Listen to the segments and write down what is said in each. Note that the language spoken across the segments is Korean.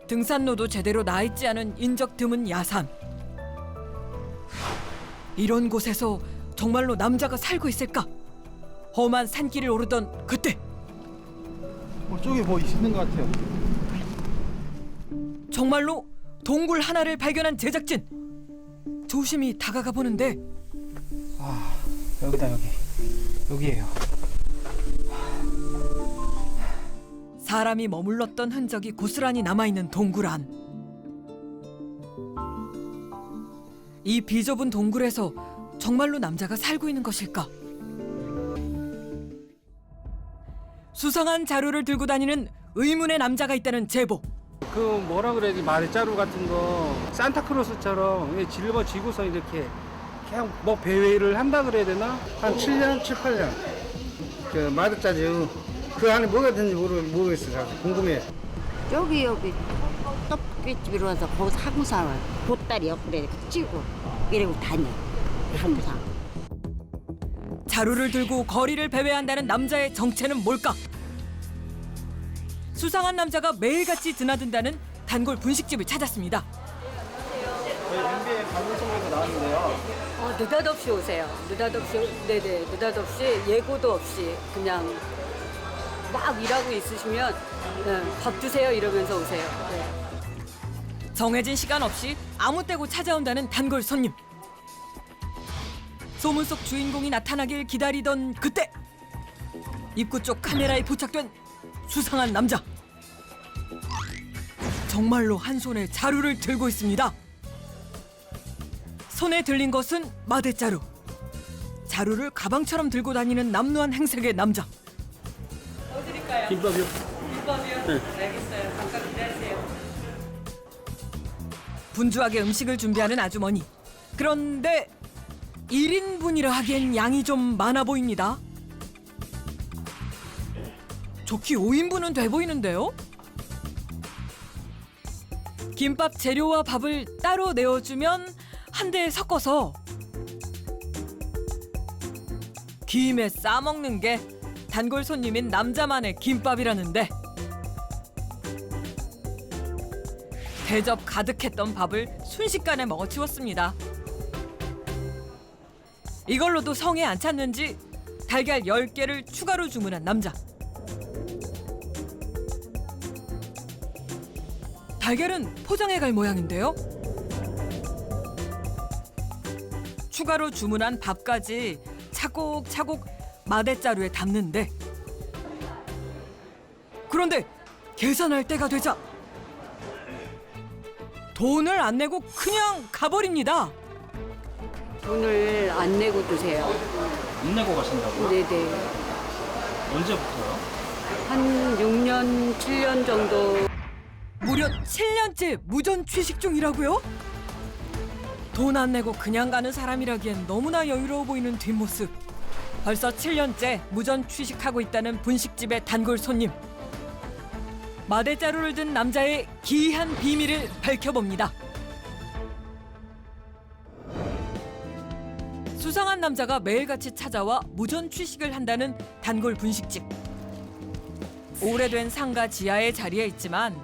등산로도 제대로 나있지 않은 인적 드문 야산. 이런 곳에서 정말로 남자가 살고 있을까? 험한 산길을 오르던 그때 저기 뭐 있는 것 같아요. 정말로 동굴 하나를 발견한 제작진. 조심히 다가가 보는데 아, 여기다 여기. 여기예요. 사람이 머물렀던 흔적이 고스란히 남아있는 동굴 안. 이 비좁은 동굴에서 정말로 남자가 살고 있는 것일까? 수상한 자루를 들고 다니는 의문의 남자가 있다는 제보. 그 뭐라 그래야지 마대자루 같은 거 산타크로스처럼 짊어지고서 이렇게 그냥 뭐 배회를 한다 그래야 되나? 한 7년, 7, 8년. 그 마드짜리 그 안에 뭐가 있는지 모르겠어요. 궁금해. 여기 떡볶이집으로 와서 거기서 항상 보따리 옆구리에 이렇게 찌고 이러고 다녀. 항상. 자루를 들고 거리를 배회한다는 남자의 정체는 뭘까? 수상한 남자가 매일같이 드나든다는 단골 분식집을 찾았습니다. 저희 MBA 방송에서 나왔는데요. 느닷없이 오세요. 느닷없이 예고도 없이 그냥 막 일하고 있으시면 밥 드세요 이러면서 오세요. 네. 정해진 시간 없이 아무 때고 찾아온다는 단골 손님. 소문 속 주인공이 나타나길 기다리던 그때 입구 쪽 카메라에 포착된 수상한 남자. 정말로 한 손에 자루를 들고 있습니다. 손에 들린 것은 마대자루. 자루를 가방처럼 들고 다니는 남루한 행색의 남자. 뭐 드릴까요? 김밥이요. 김밥이요? 네. 알겠어요. 잠깐 기다리세요. 분주하게 음식을 준비하는 아주머니. 그런데 1인분이라 하기엔 양이 좀 많아 보입니다. 좋게 5인분은 돼 보이는데요? 김밥 재료와 밥을 따로 내어주면 한 대에 섞어서 김에 싸먹는 게 단골 손님인 남자만의 김밥이라는데 대접 가득했던 밥을 순식간에 먹어치웠습니다. 이걸로도 성에 안 찼는지 달걀 10개를 추가로 주문한 남자. 달걀은 포장해 갈 모양인데요. 추가로 주문한 밥까지 차곡차곡 마대자루에 담는데 그런데 계산할 때가 되자 돈을 안 내고 그냥 가버립니다. 돈을 안 내고 드세요. 안 내고 가신다고요? 네네. 언제부터요? 한 6년, 7년 정도. 무려 7년째 무전 취식 중이라고요? 돈 안 내고 그냥 가는 사람이라기엔 너무나 여유로워 보이는 뒷모습. 벌써 7년째 무전 취식하고 있다는 분식집의 단골 손님. 마대자루를 든 남자의 기이한 비밀을 밝혀봅니다. 수상한 남자가 매일같이 찾아와 무전 취식을 한다는 단골 분식집. 오래된 상가 지하의 자리에 있지만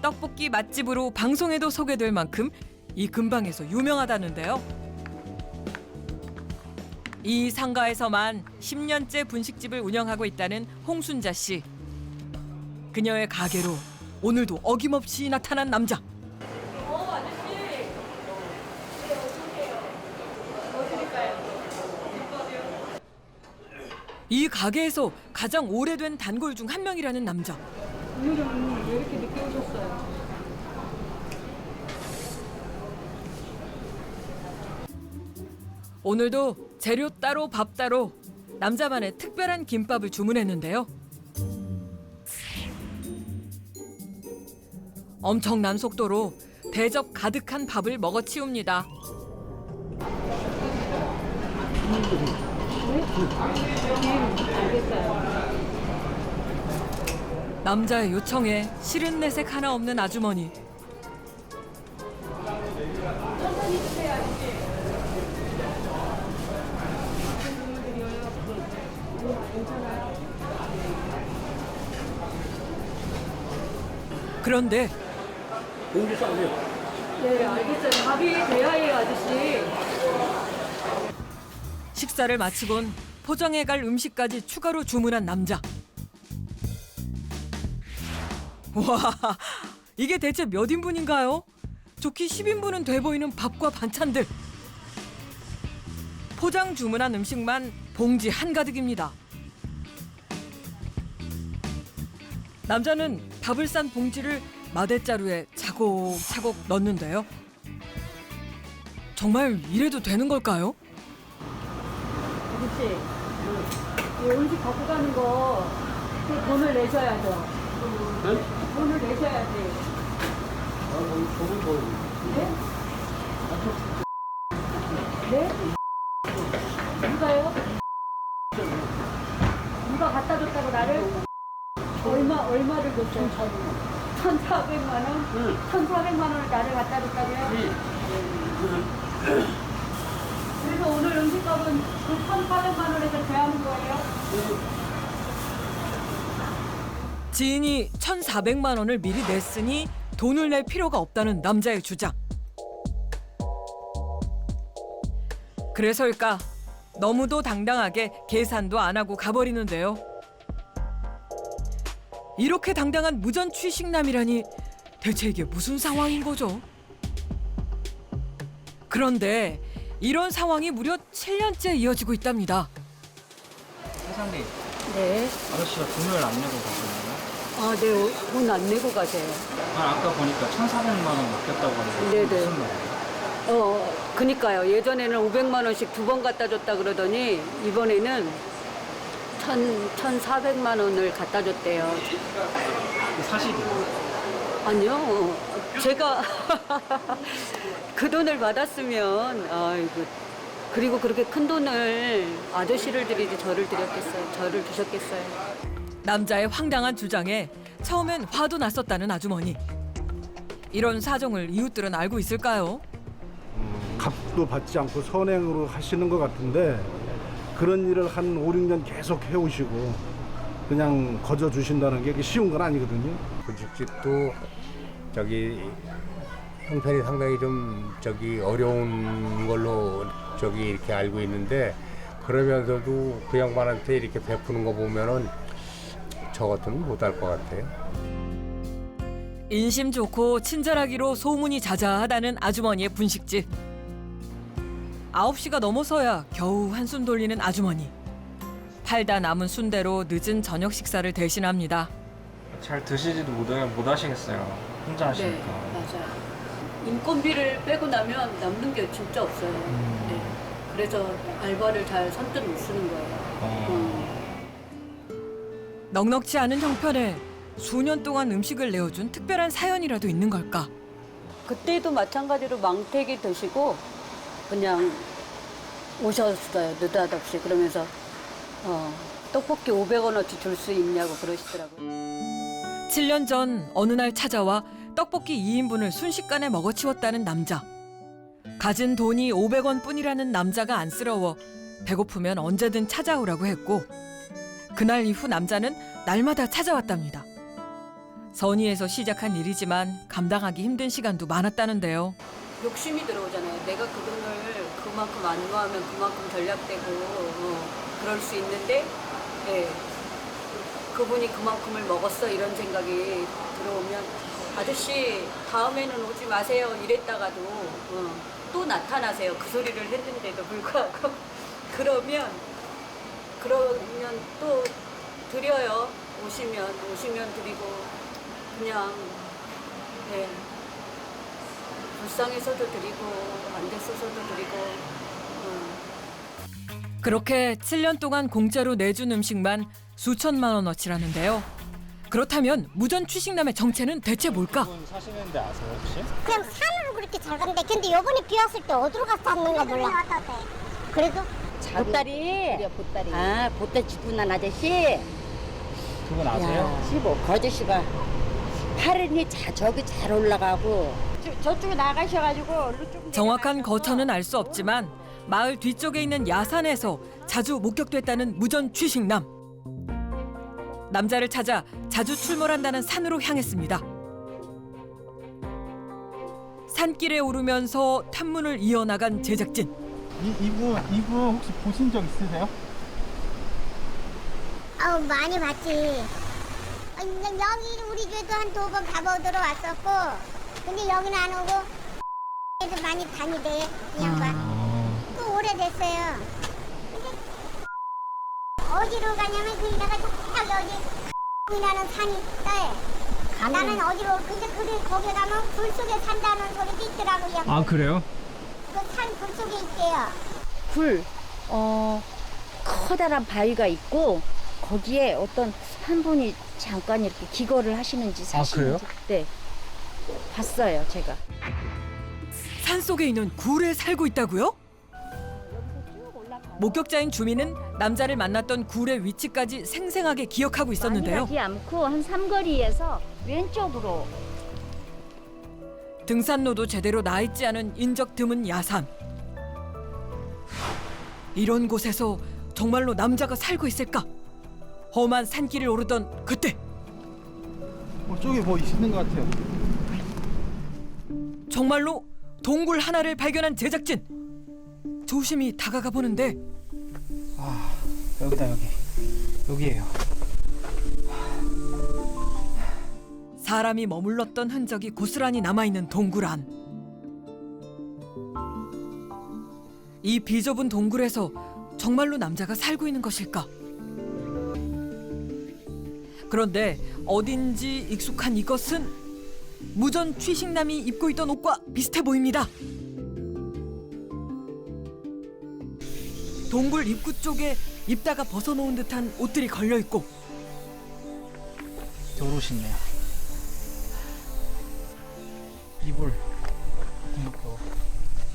떡볶이 맛집으로 방송에도 소개될 만큼 이 근방에서 유명하다는데요. 이 상가에서만 10년째 분식집을 운영하고 있다는 홍순자 씨. 그녀의 가게로 오늘도 어김없이 나타난 남자. 이 가게에서 가장 오래된 단골 중 한 명이라는 남자. 오늘은 왜 이렇게 늦게 오셨어요? 오늘도 재료 따로 밥 따로 남자만의 특별한 김밥을 주문했는데요. 엄청난 속도로 대접 가득한 밥을 먹어치웁니다. 남자의 요청에 싫은 내색 하나 없는 아주머니. 그런데 네, 알겠어요. 밥이 돼야 해요, 아저씨. 식사를 마치곤 포장해 갈 음식까지 추가로 주문한 남자. 와, 이게 대체 몇 인분인가요? 좋기 10인분은 돼 보이는 밥과 반찬들. 포장 주문한 음식만 봉지 한가득입니다. 남자는 밥을 싼 봉지를 마대자루에 차곡차곡 넣는데요. 정말 이래도 되는 걸까요? 아저씨, 이 음식 갖고 가는 거, 그 돈을 내셔야죠. 돈을 내셔야지. 네? 네? 누가요? 누가 갖다 줬다고 나를? 얼마를 줬어요? 1,400만 원? 1,400만 원을 나를 갖다 줬다고요? 그래서 오늘 음식값은 그 1,400만 원에서 제하는 거예요? 지인이 1,400만 원을 미리 냈으니 돈을 낼 필요가 없다는 남자의 주장. 그래서일까? 너무도 당당하게 계산도 안 하고 가버리는데요. 이렇게 당당한 무전취식남이라니 대체 이게 무슨 상황인 거죠? 그런데 이런 상황이 무려 7년째 이어지고 있답니다. 회장님, 네. 아저씨가 돈을 안 내고 가셨나요? 아, 네. 돈 안 내고 가세요. 아까 보니까 1,400만 원 맡겼다고 하는데 네네. 무슨 말이에요? 그니까요. 예전에는 500만 원씩 2번 갖다 줬다 그러더니 이번에는 1,400만 원을 갖다 줬대요. 그 사실이에요? 아니요. 제가 그 돈을 받았으면 아이고 그리고 그렇게 큰 돈을 아저씨를 드리지 저를 드렸겠어요. 저를 주셨겠어요. 남자의 황당한 주장에 처음엔 화도 났었다는 아주머니. 이런 사정을 이웃들은 알고 있을까요? 값도 받지 않고 선행으로 하시는 것 같은데 그런 일을 한 5, 6년 계속 해오시고 그냥 거저 주신다는 게 쉬운 건 아니거든요. 분식집도 저기 형편이 상당히 좀 저기 어려운 걸로 저기 이렇게 알고 있는데 그러면서도 그 양반한테 이렇게 베푸는 거 보면은 저 같으면 못할 것 같아요. 인심 좋고 친절하기로 소문이 자자하다는 아주머니의 분식집. 9시가 넘어서야 겨우 한숨 돌리는 아주머니. 팔다 남은 순대로 늦은 저녁 식사를 대신합니다. 잘 드시지도 못하시겠어요. 혼자 하시니까. 맞아요. 인건비를 빼고 나면 남는 게 진짜 없어요. 네. 그래서 알바를 잘 선뜻 못 쓰는 거예요. 넉넉지 않은 형편에 수년 동안 음식을 내어준 특별한 사연이라도 있는 걸까? 그때도 마찬가지로 망태기 드시고 그냥 오셨어요. 느닷없이. 그러면서 떡볶이 500원어치 줄 수 있냐고 그러시더라고요. 7년 전 어느 날 찾아와 떡볶이 2인분을 순식간에 먹어치웠다는 남자. 가진 돈이 500원 뿐이라는 남자가 안쓰러워 배고프면 언제든 찾아오라고 했고 그날 이후 남자는 날마다 찾아왔답니다. 선의에서 시작한 일이지만 감당하기 힘든 시간도 많았다는데요. 욕심이 들어오잖아요. 내가 그 돈을 그만큼 안 모으면 그만큼 전략되고 그럴 수 있는데 예, 그분이 그만큼을 먹었어 이런 생각이 들어오면 아저씨 다음에는 오지 마세요 이랬다가도 또 나타나세요. 그 소리를 했는데도 불구하고 그러면 또 드려요. 오시면 드리고 그냥 네. 불쌍해서도 드리고 안 됐어서도 드리고 그렇게 7년 동안 공짜로 내준 음식만 수천만 원어치라는데요. 그렇다면 무전취식남의 정체는 대체 뭘까? 이분 사시는데 아세요 혹시? 그냥 산으로 그렇게 잘 간대. 근데 요번에 비 왔을 때 어디로 가서 샀는가 몰라. 그래도 보따리. 아, 보따리 짚고 아저씨. 그분 아세요? 15. 그 아저씨가 팔은이 저기 잘 올라가고. 저쪽에 나가셔가지고 얼른 좀. 정확한 거처는 알 수 없지만 마을 뒤쪽에 있는 야산에서 자주 목격됐다는 무전취식남. 남자를 찾아 자주 출몰한다는 산으로 향했습니다. 산길에 오르면서 탐문을 이어나간 제작진. 이분 혹시 보신 적 있으세요? 많이 봤지. 여기 우리 집에도 한 2번 밥얻으러 왔었고, 근데 여기는 안 오고 애들 많이 다니대 이 양반. 또 오래됐어요. 근데 어디로 가냐면 거기다가 딱 여기 나는 산이 있대. 나는 어디로 근데 거기 가면 굴 속에 산다는 소리도 있더라고요. 아 그래요? 그 산 굴 속에 있대요. 굴, 커다란 바위가 있고 거기에 어떤 한 분이 잠깐 이렇게 기거를 하시는지 사시는지 네, 봤어요 제가. 산속에 있는 굴에 살고 있다고요? 목격자인 주민은 남자를 만났던 굴의 위치까지 생생하게 기억하고 있었는데요. 많이 가지 않고 한 삼거리에서 왼쪽으로. 등산로도 제대로 나있지 않은 인적 드문 야산. 이런 곳에서 정말로 남자가 살고 있을까? 험한 산길을 오르던 그때 저기 뭐 있는 것 같아요. 정말로 동굴 하나를 발견한 제작진. 조심히 다가가 보는데 여기다 여기에요. 사람이 머물렀던 흔적이 고스란히 남아있는 동굴 안. 이 비좁은 동굴에서 정말로 남자가 살고 있는 것일까? 그런데 어딘지 익숙한 이것은 무전 취식남이 입고 있던 옷과 비슷해 보입니다. 동굴 입구 쪽에 입다가 벗어놓은 듯한 옷들이 걸려있고 저옷이네요. 이불 같은 것도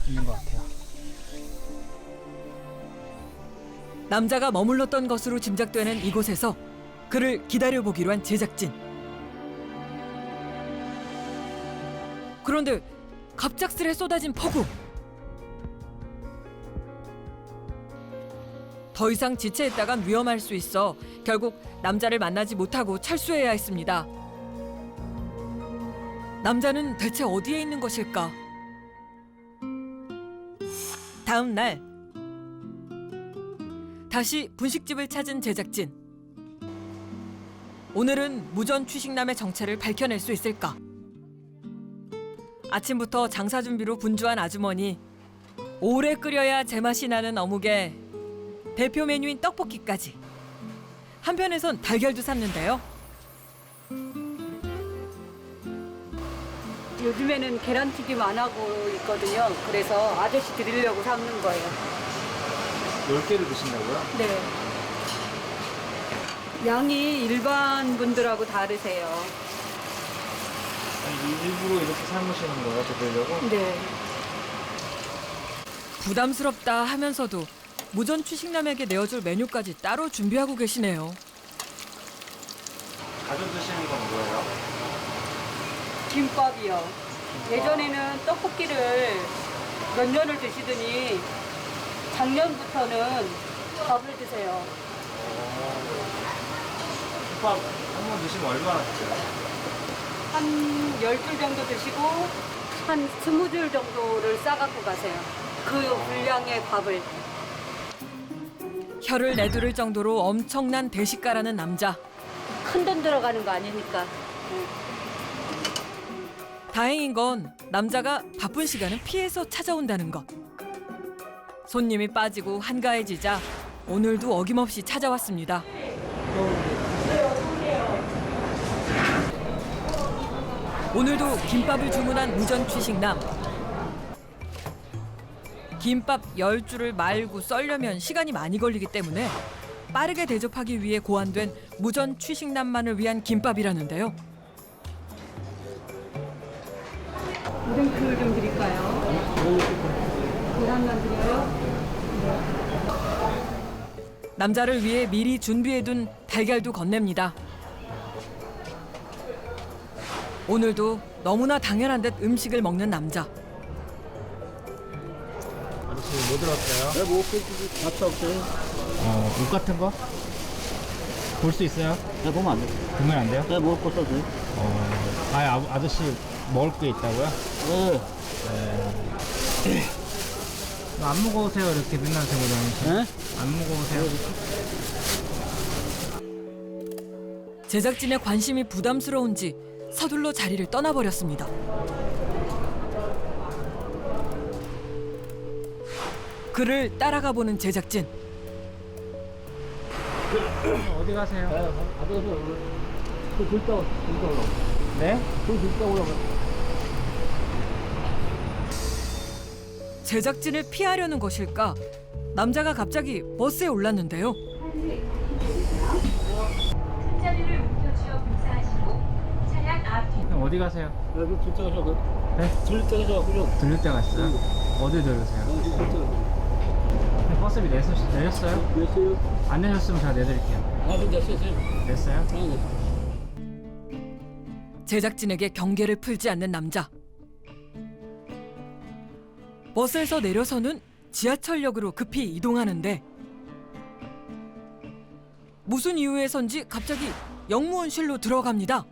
있는 것 같아요. 남자가 머물렀던 것으로 짐작되는 이곳에서 그를 기다려보기로 한 제작진. 그런데 갑작스레 쏟아진 폭우. 더 이상 지체했다간 위험할 수 있어 결국 남자를 만나지 못하고 철수해야 했습니다. 남자는 대체 어디에 있는 것일까? 다음 날 다시 분식집을 찾은 제작진. 오늘은 무전 취식남의 정체를 밝혀낼 수 있을까? 아침부터 장사 준비로 분주한 아주머니. 오래 끓여야 제맛이 나는 어묵에 대표 메뉴인 떡볶이까지. 한편에선 달걀도 샀는데요. 요즘에는 계란튀김 안 하고 있거든요. 그래서 아저씨 드리려고 삶는 거예요. 10개를 드신다고요? 네. 양이 일반 분들하고 다르세요. 아니, 일부러 이렇게 삶으시는 거예요? 드리려고? 네. 부담스럽다 하면서도 무전 취식남에게 내어줄 메뉴까지 따로 준비하고 계시네요. 자주 드시는 건 뭐예요? 김밥이요. 예전에는 떡볶이를 몇 년을 드시더니 작년부터는 밥을 드세요. 국밥 한 번 드시면 얼마나 드세요? 한 10줄 정도 드시고 한 20줄 정도를 싸갖고 가세요. 그 분량의 밥을. 혀를 내두를 정도로 엄청난 대식가라는 남자. 큰 돈 들어가는 거 아니니까. 다행인 건 남자가 바쁜 시간은 피해서 찾아온다는 것. 손님이 빠지고 한가해지자 오늘도 어김없이 찾아왔습니다. 오늘도 김밥을 주문한 무전 취식남. 김밥 10줄을 말고 썰려면 시간이 많이 걸리기 때문에 빠르게 대접하기 위해 고안된 무전 취식남만을 위한 김밥이라는데요. 우동국을 좀 드릴까요? 계란만 드려요? 남자를 위해 미리 준비해둔 달걀도 건넵니다. 오늘도 너무나 당연한 듯 음식을 먹는 남자. 아저씨 뭐 들었어요? 내가 못 갔다 올게요. 옷 같은 거? 볼 수 있어요? 내가 보면 안 돼. 보면 안 돼요? 내가 먹을 거 써도 돼. 아저씨 먹을 게 있다고요? 안 무거우세요? 이렇게 맨날 들고 다니시면? 안 무거우세요? 제작진의 관심이 부담스러운지 서둘러 자리를 떠나버렸습니다. 그를 따라가 보는 제작진. 어디 가세요? 네? 제작진을 피하려는 것일까? 남자가 갑자기 버스에 올랐는데요. 그럼 어디 가세요? 네? 들릴 때가 있어요? 어디 들으세요? 버스비 내셨어요? 안 내셨으면 제가 내드릴게요. 냈어요? 제작진에게 경계를 풀지 않는 남자. 버스에서 내려서는 지하철역으로 급히 이동하는데 무슨 이유에선지 갑자기 영무원실로 들어갑니다.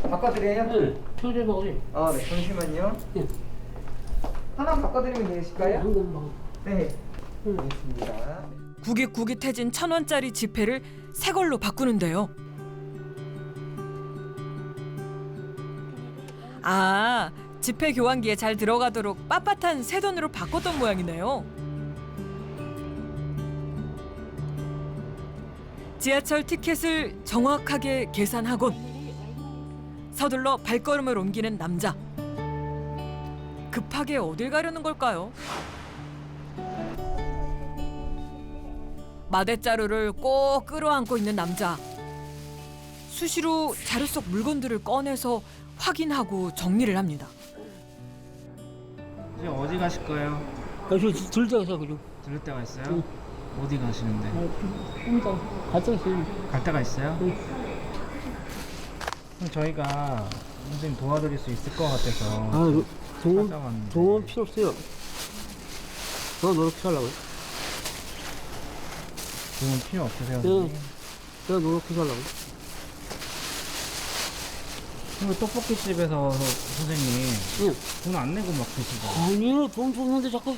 바꿔드려요? 네. 소리 먹으세요. 아, 네. 잠시만요. 하나 바꿔드리면 되실까요? 네. 알겠습니다. 구깃구깃해진 1,000원짜리 지폐를 새 걸로 바꾸는데요. 아, 지폐 교환기에 잘 들어가도록 빳빳한 새 돈으로 바꿨던 모양이네요. 지하철 티켓을 정확하게 계산하곤 서둘러 발걸음을 옮기는 남자. 급하게 어딜 가려는 걸까요? 마대자루를 꼭 끌어안고 있는 남자. 수시로 자루 속 물건들을 꺼내서 확인하고 정리를 합니다. 이제 어디 가실 거예요? 들 때가 있어, 그죠? 들을 데가 있어요? 어디 가시는데? 갔다 있어요. 갈 데가 있어요? 그럼 저희가 선생님 도와드릴 수 있을 것 같아서 찾아왔는데. 돈 필요 없어요. 노력해 하려고요. 도움 필요 없으세요? 내가 노력해 하려고요. 그리고 떡볶이집에서 선생님 돈 안 내고 막 드시죠? 아니요, 돈 줬는데 자꾸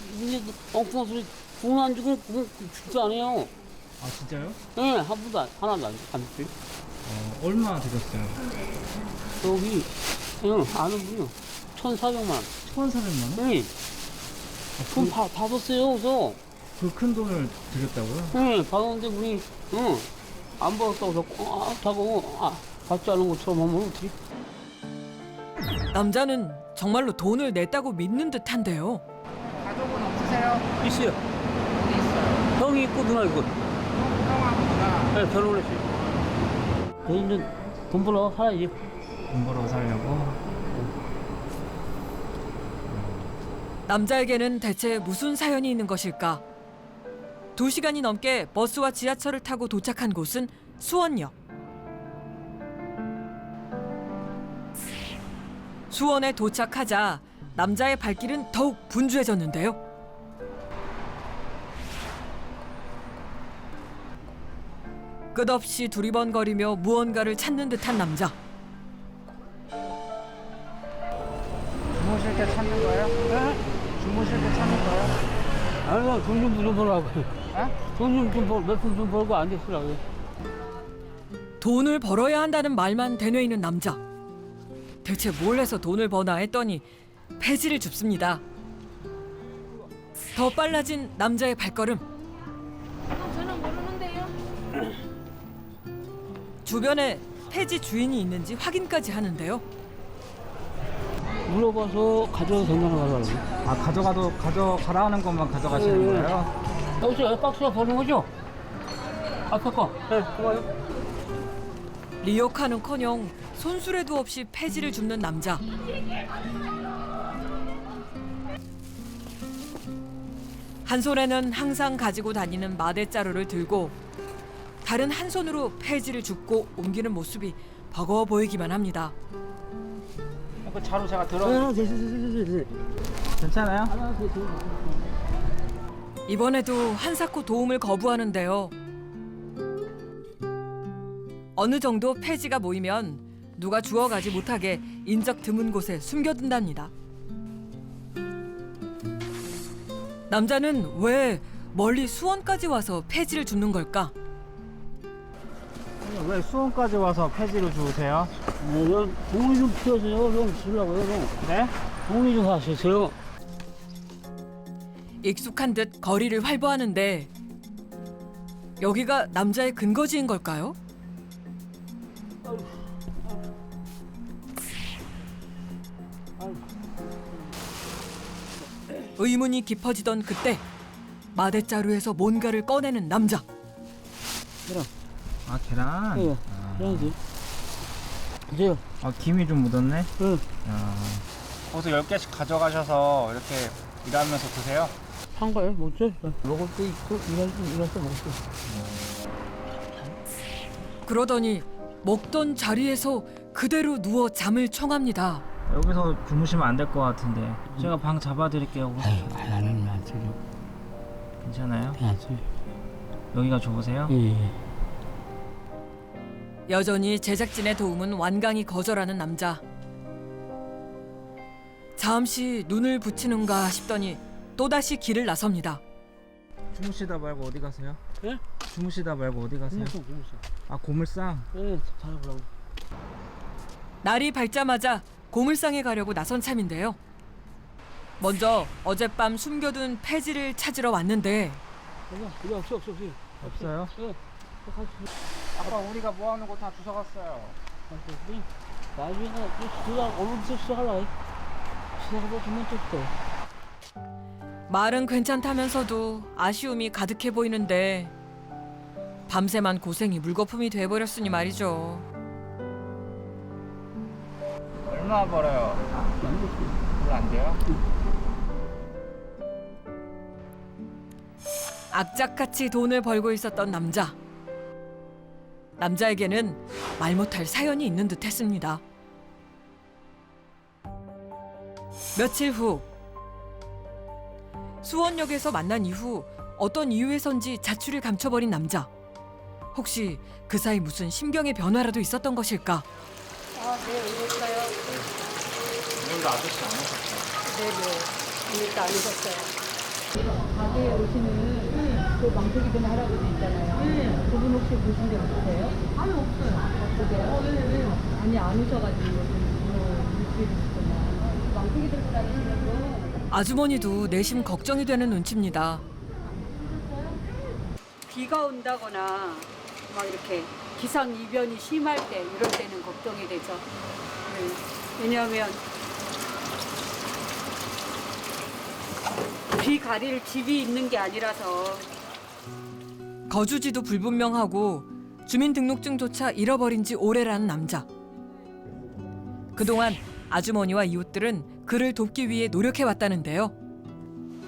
엉뚱한 소리. 돈 안 주고 죽지 않아요. 아 진짜요? 네, 한 번도 하나도 안 줬어요. 얼마 드렸어요? 여기 아는 분이요. 1,400만 원. 1,400만 원? 네. 돈 받았어요, 그래서. 그 큰 돈을 드렸다고요? 네, 받았는데 분이 안 받았다고 자꾸 자꾸 받지 않은 것처럼 하면 어떻게? 남자는 정말로 돈을 냈다고 믿는 듯한데요. 가족은 없으세요? 있어요. 어디 있어요? 형이 있고 누나 있고. 형하고 누나. 네, 결혼했어요. 이제 돈 벌어 살아야지. 돈 벌어 살려고? 남자에게는 대체 무슨 사연이 있는 것일까? 2시간이 넘게 버스와 지하철을 타고 도착한 곳은 수원역. 수원에 도착하자 남자의 발길은 더욱 분주해졌는데요. 끝없이 두리번거리며 무언가를 찾는 듯한 남자. 주무실 때 찾는 거예요? 네? 주무실 때 찾는 거예요? 아니요, 돈 좀 벌라고. 돈 좀 몇 푼 좀 벌고 안 됐으라고요. 돈을 벌어야 한다는 말만 되뇌이는 남자. 대체 뭘 해서 돈을 버나 했더니 폐지를 줍습니다. 더 빨라진 남자의 발걸음. 저는 모르는데요. 주변에 폐지 주인이 있는지 확인까지 하는데요. 물어봐서 가져도 된다는 거라고. 아 가져가라 하는 것만 가져가시는 거예요? 여기서 박스가 버는 거죠? 앞에 거. 네, 고마워요. 리혹하는커녕 손수레도 없이 폐지를 줍는 남자. 한 손에는 항상 가지고 다니는 마대자루를 들고 다른 한 손으로 폐지를 줍고 옮기는 모습이 버거워 보이기만 합니다. 그 자루 제가 들어. 괜찮아요? 이번에도 한사코 도움을 거부하는데요. 어느 정도 폐지가 모이면 누가 주워가지 못하게 인적 드문 곳에 숨겨둔답니다. 남자는 왜 멀리 수원까지 와서 폐지를 줍는 걸까? 왜 수원까지 와서 폐지를 주우세요? 돈이 좀 필요해서요. 좀 주려고요. 네? 돈이 좀 하시세요. 익숙한 듯 거리를 활보하는데 여기가 남자의 근거지인 걸까요? 의문이 깊어지던 그때 마대자루에서 뭔가를 꺼내는 남자. 아 계란? 예, 그래야지. 이제요. 아 김이 좀 묻었네? 응. 거기서 10개씩 가져가셔서 이렇게 일하면서 드세요? 한 거예요? 뭐지? 먹을 때 있고 일할 때 먹을 때. 그러더니 먹던 자리에서 그대로 누워 잠을 청합니다. 여기서 주무시면 안 될 것 같은데 제가 방 잡아드릴게요. 나는 안 쓰죠. 괜찮아요? 안 쓰죠. 여기가 좋으세요? 예. 여전히 제작진의 도움은 완강히 거절하는 남자. 잠시 눈을 붙이는가 싶더니 또다시 길을 나섭니다. 주무시다 말고 어디 가세요? 예? 주무시다 말고 어디 가세요? 아 고물상? 예, 잘해보라고. 날이 밝자마자 고물상에 가려고 나선 참인데요. 먼저 어젯밤 숨겨둔 폐지를 찾으러 왔는데 이거 없어. 없어요? 예. 아까 우리가 모아놓은 거 다 주워갔어요. 나중에 오늘부터 시작하려고. 시작하고 주면 또. 말은 괜찮다면서도 아쉬움이 가득해 보이는데 밤새만 고생이 물거품이 돼버렸으니 말이죠. 얼마 벌어요? 별로 안 돼요? 악착같이 돈을 벌고 있었던 남자. 남자에게는 말 못할 사연이 있는 듯 했습니다. 며칠 후 수원역에서 만난 이후 어떤 이유에선지 자취를 감춰버린 남자. 혹시 그 사이 무슨 심경의 변화라도 있었던 것일까? 네, 오셨어요. 오늘도 아저씨 안 오셨어요? 네네. 오늘도 안 오셨어요. 가게에 오시는 그 망토기 된 할아버지 있잖아요. 그분 혹시 보신 적 있으세요? 아니, 없어요. 없으세요? 아니, 안 오셔가지고 일주일 있구나. 망토기 들고 다니시는 거. 아주머니도 내심 걱정이 되는 눈치입니다. 비가 온다거나 막 이렇게 기상 이변이 심할 때 이럴 때는 걱정이 되죠. 네. 왜냐하면 비 가릴 집이 있는 게 아니라서. 거주지도 불분명하고 주민등록증조차 잃어버린 지 오래라는 남자. 그동안 아주머니와 이웃들은 그를 돕기 위해 노력해왔다는데요.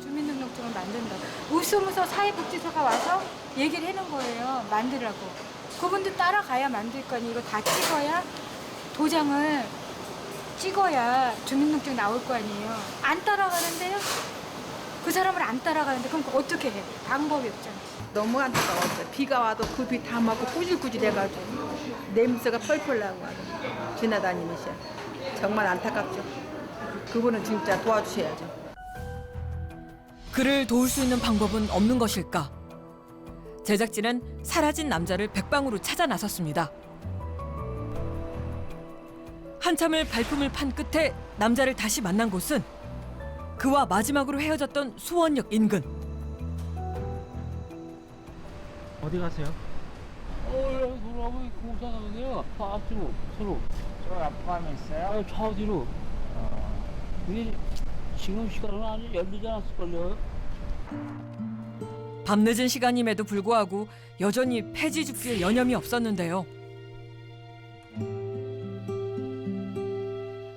주민등록증을 만든다고. 우수무서 사회복지사가 와서 얘기를 해놓은 거예요. 만들라고. 그분들 따라가야 만들 거니 이거 다 찍어야 도장을 찍어야 주민등록증 나올 거 아니에요. 안 따라가는데요. 그 사람을 안 따라가는데 그럼 어떻게 해? 방법이 없잖아. 너무 안타까웠어요. 비가 와도 그 비 다 맞고 꾸질꾸질해가지고 냄새가 펄펄 나고 지나다니면서 정말 안타깝죠. 그분은 진짜 도와주셔야죠. 그를 도울 수 있는 방법은 없는 것일까? 제작진은 사라진 남자를 백방으로 찾아 나섰습니다. 한참을 발품을 판 끝에 남자를 다시 만난 곳은 그와 마지막으로 헤어졌던 수원역 인근. 어디 가세요? 돌아오고 공사하는데요. 다 앞으로 서로. 저 앞에 가면 있어요? 차 뒤로. 이게 지금 시간은 아직 열리지 않았을걸요. 밤늦은 시간임에도 불구하고 여전히 폐지 줍기에 여념이 없었는데요.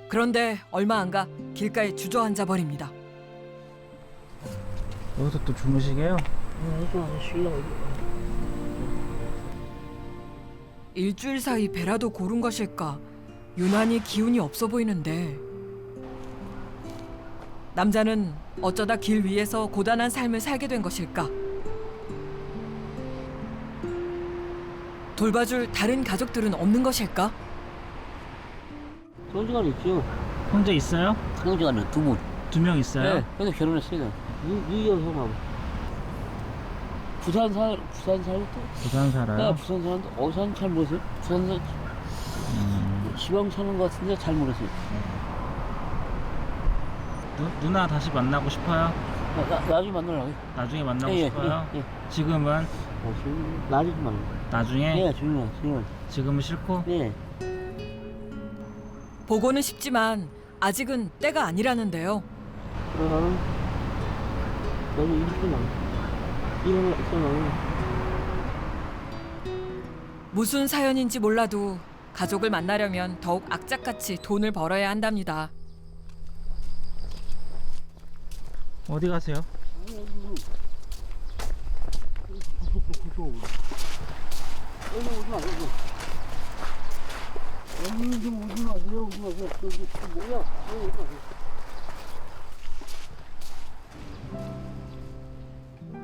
그런데 얼마 안 가 길가에 주저앉아 버립니다. 여기서 또 주무시게요? 일주일 사이 배라도 고른 것일까? 유난히 기운이 없어 보이는데 남자는 어쩌다 길 위에서 고단한 삶을 살게 된 것일까? 돌봐줄 다른 가족들은 없는 것일까? 형제가 있죠. 형제 있어요? 형제가 두 분. 2명 있어요? 네, 근데 결혼했어요. 유이형 형하고. 부산 살고 부산 살아요? 네, 부산 사는데 어디 사는지 잘 모르겠어요. 부산 지방 사는 것 같은데 잘 모르겠어요. 누나 다시 만나고 싶어요? 나중에 만나려고. 나중에 만나고 예, 싶어요? 예. 지금은? 지금 나중에 만나. 나중에? 네, 지금은. 지금은 싫고? 네. 보고는 싶지만 아직은 때가 아니라는데요. 그러다는 너무 일찍 나가. 일어나. 무슨 사연인지 몰라도 가족을 만나려면 더욱 악착같이 돈을 벌어야 한답니다. 어디 가세요?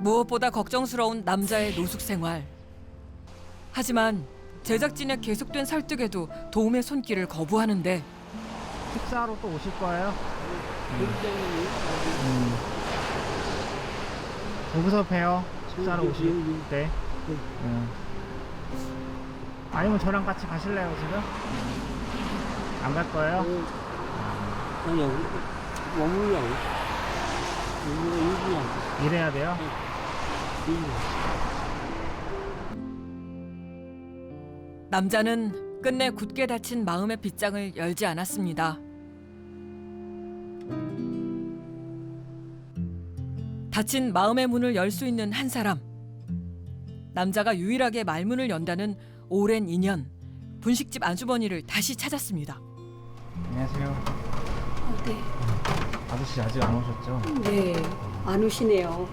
무엇보다 걱정스러운 남자의 노숙 생활. 하지만 제작진의 계속된 설득에도 도움의 손길을 거부하는데 식사하러 또 오실 거예요? 여기서 봬요. 식사하러 오실 때. 아니면 저랑 같이 가실래요 지금? 안 갈 거예요? 아니, 머물려고. 일해야 돼요? 남자는 끝내 굳게 닫힌 마음의 빗장을 열지 않았습니다. 닫힌 마음의 문을 열 수 있는 한 사람. 남자가 유일하게 말문을 연다는 오랜 인연. 분식집 아주머니를 다시 찾았습니다. 안녕하세요. 네. 아저씨 아직 안 오셨죠? 네, 안 오시네요.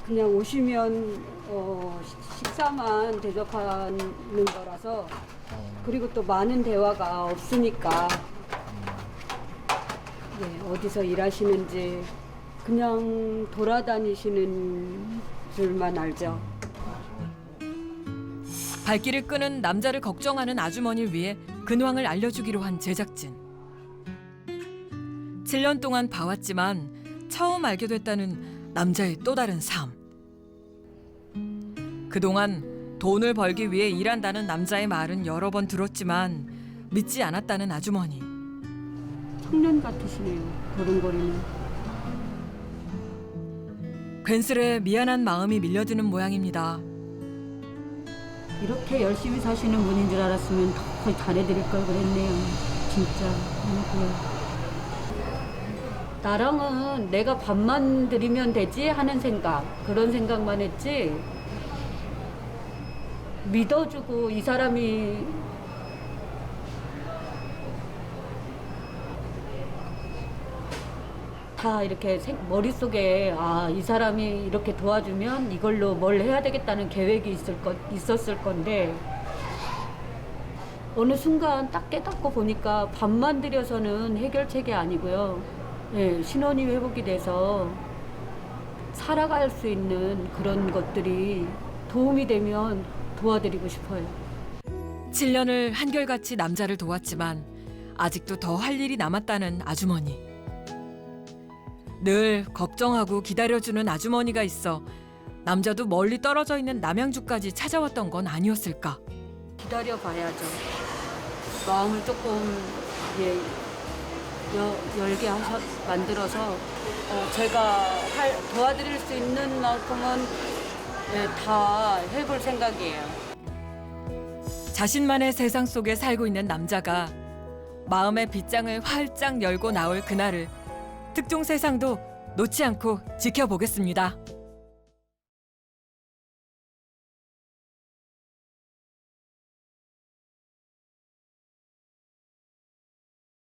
그냥 오시면 식사만 대접하는 거라서 그리고 또 많은 대화가 없으니까 네, 어디서 일하시는지 그냥 돌아다니시는 줄만 알죠. 발길을 끄는 남자를 걱정하는 아주머니를 위해 근황을 알려주기로 한 제작진. 7년 동안 봐왔지만 처음 알게 됐다는 남자의 또 다른 삶. 그동안 돈을 벌기 위해 일한다는 남자의 말은 여러 번 들었지만 믿지 않았다는 아주머니. 청년 같으시네요. 걸음걸이는. 괜스레 미안한 마음이 밀려드는 모양입니다. 이렇게 열심히 사시는 분인 줄 알았으면 더 잘해드릴 걸 그랬네요. 진짜. 아이고요. 나랑은 내가 밥만 드리면 되지 하는 생각, 그런 생각만 했지. 믿어주고 이 사람이 다 이렇게 머릿속에 이 사람이 이렇게 도와주면 이걸로 뭘 해야 되겠다는 계획이 있었을 건데 어느 순간 딱 깨닫고 보니까 밥만 드려서는 해결책이 아니고요. 예, 신원이 회복이 돼서 살아갈 수 있는 그런 것들이 도움이 되면 도와드리고 싶어요. 7년을 한결같이 남자를 도왔지만 아직도 더 할 일이 남았다는 아주머니. 늘 걱정하고 기다려주는 아주머니가 있어 남자도 멀리 떨어져 있는 남양주까지 찾아왔던 건 아니었을까. 기다려봐야죠. 마음을 조금 열게 만들어서 제가 도와드릴 수 있는 만큼은 다 해볼 생각이에요. 자신만의 세상 속에 살고 있는 남자가 마음의 빗장을 활짝 열고 나올 그날을 특종 세상도 놓지 않고 지켜보겠습니다.